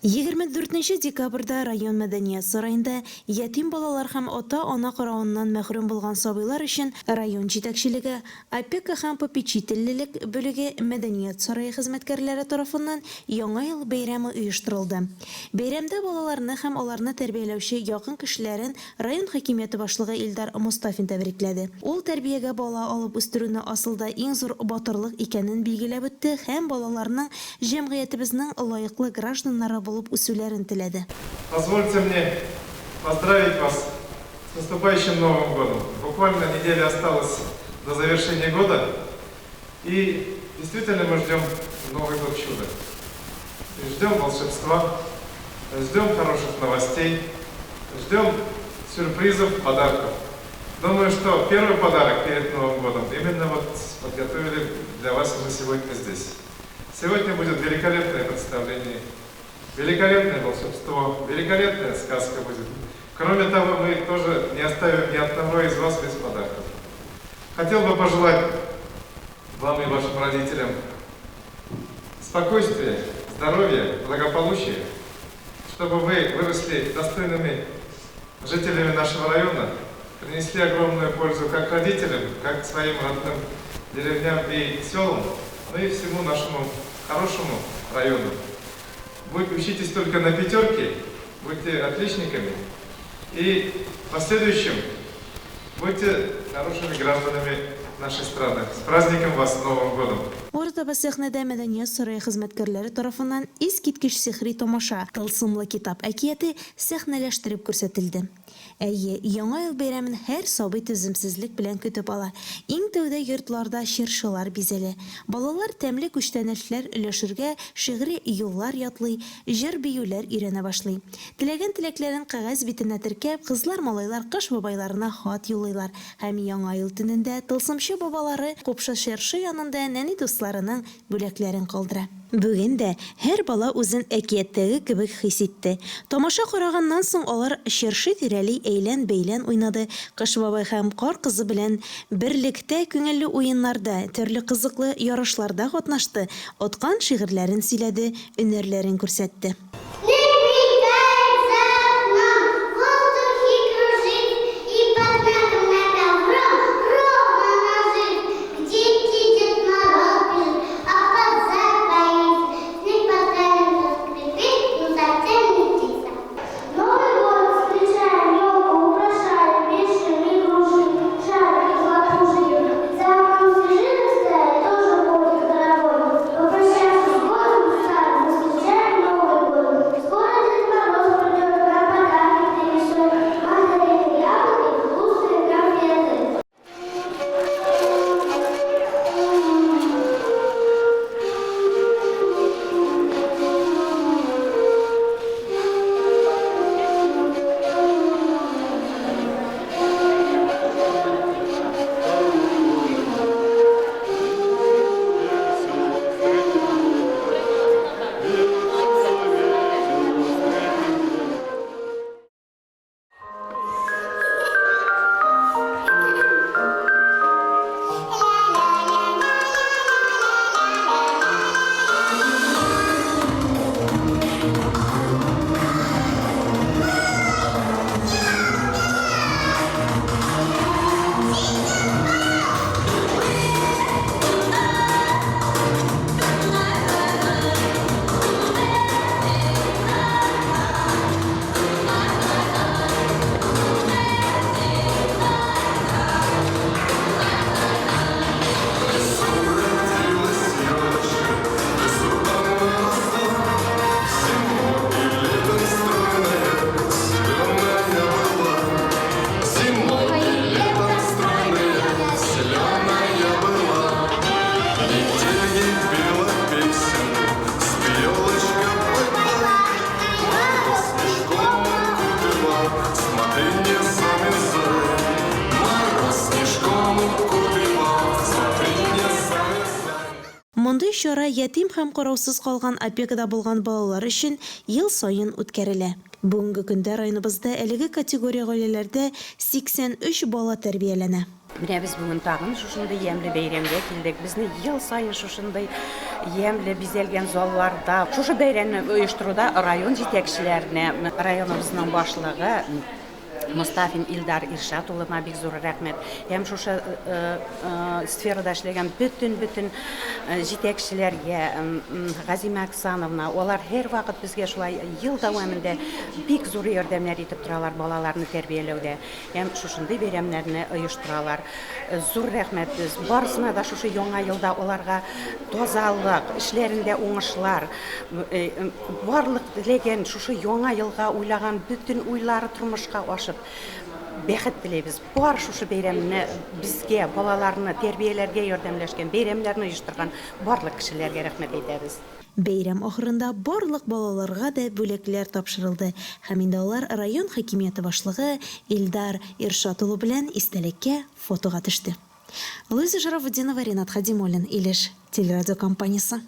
24 декабрда район мәдәният сарайында ятим балалар һәм ата-ана каравыннан мәхрүм булган сабыйлар өчен район җитәкчелеге, опека һәм попечительлек бүлеге мәдәният сарае хезмәткәрләре тарафыннан яңа ел бәйрәме оештырылды. Бәйрәмдә балаларны һәм аларны тәрбияләүче якын кешеләрен район хакимияте башлыгы Илдар Мустафин тәбрикләде. Ул тәрбиягә бала алып үстерүне асылда иң зур батырлык икәнен билгеләп үтте һәм балаларның җәмгыятебезнең лаеклы гражданнары булып үсүләрен теләде. Позвольте мне поздравить вас с наступающим Новым годом. Буквально неделя осталась до завершения года, и действительно мы ждем Новый год чуда. И ждем волшебства, ждем хороших новостей, ждем сюрпризов, подарков. Думаю, что первый подарок перед Новым годом именно вот подготовили для вас мы сегодня здесь. Сегодня будет великолепное представление, великолепное волшебство, великолепная сказка будет. Кроме того, мы тоже не оставим ни одного из вас без подарков. Хотел бы пожелать вам и вашим родителям спокойствия, здоровья, благополучия, чтобы вы выросли достойными жителями нашего района, принесли огромную пользу как родителям, как своим родным деревням и селам, но и всему нашему хорошему району. Вы учитесь только на пятерке, будьте отличниками, и в последующем будьте хорошими гражданами нашей страны. С праздником вас, с Новым годом! Орта сәхнәдә мәдәният сарае хезмәткәрләре тарафыннан искиткеч сихри тамаша, тылсымлы китап әкияте сәхнәләштереп күрсәтелде. Әйе, яңа ел бәйрәмен һәр сабый түземсезлек белән көтеп ала. Иң тәүдә йортларда чыршылар бизәлә. Балалар тәмле күчтәнәшләр өләшергә шигъри юллар ятлый, җыр биюләр өйрәнә башлый. Теләгән теләкләрен кәгазь битенә теркәп, кызлар, малайлар кыш бабайларына хат юллыйлар. Һәм яңа ел төнендә тылсымчы бабалары купшы чыршы янында нәни дусларының бүләкләрен калдыра. Бүген дә һәр бала үзен әкияттәге кебек хис итте. Тамаша караганнан соң алар чыршы тирәли әйлән-бәйлән уйнады. Кыш бабай һәм кар кызы белән берлектә күңелле уеннарда, төрле кызыклы ярышларда катнашты. Аткан шигырьләрен сөйләде, өнәрләрен күрсәтте. Мондый чара ятим һәм караусыз калган опекада булган балалар өчен ел саен үткәрелә. Бүгенге көндә районыбызда әлеге категория гаиләләрдә 83 бала тәрбияләнә. Менә без бүген тагын шушындай ямьле бәйрәмгә килдек. Безне ел сайын шушындай ямьле бизәлгән залларда, шушы бәйрәмне оештыруда район җитәкчеләренә, районыбызның башлыгы Мустафин Илдар Иршатуллына бик зур рәхмәт. Һәм шушы сферада эшләгән бөтен җитәкчеләргә, Газима Оксановна, олар һәр вакыт безгә шулай ел дәвамында бик зур ярдәмнәр итеп торалар балаларны тәрбияләүдә. Һәм шушындай бәйрәмнәрне оештыралар. Зур рәхмәт без барысына да шушы яңа елда оларга тазалык, эшләрендә уңышлар, барлык теләгән шушы яңа елга уйлаган бөтен уйлары тормышка ашып бәхет теләйбез. Бар шушы бәйрәмне безгә, балаларны тәрбияләргә ярдәмләшкән, бәйрәмнәрне оештырган барлык кешеләргә рәхмәт әйтәбез. Бәйрәм ахырында барлык балаларга да бүләкләр тапшырылды. Һәм инде алар район хакимияте башлыгы Илдар Иршатулы белән истәлеккә фотога төште. Луиза Жаровдинова, Ренат Хадимуллин, Илеш телерадиокомпаниясе.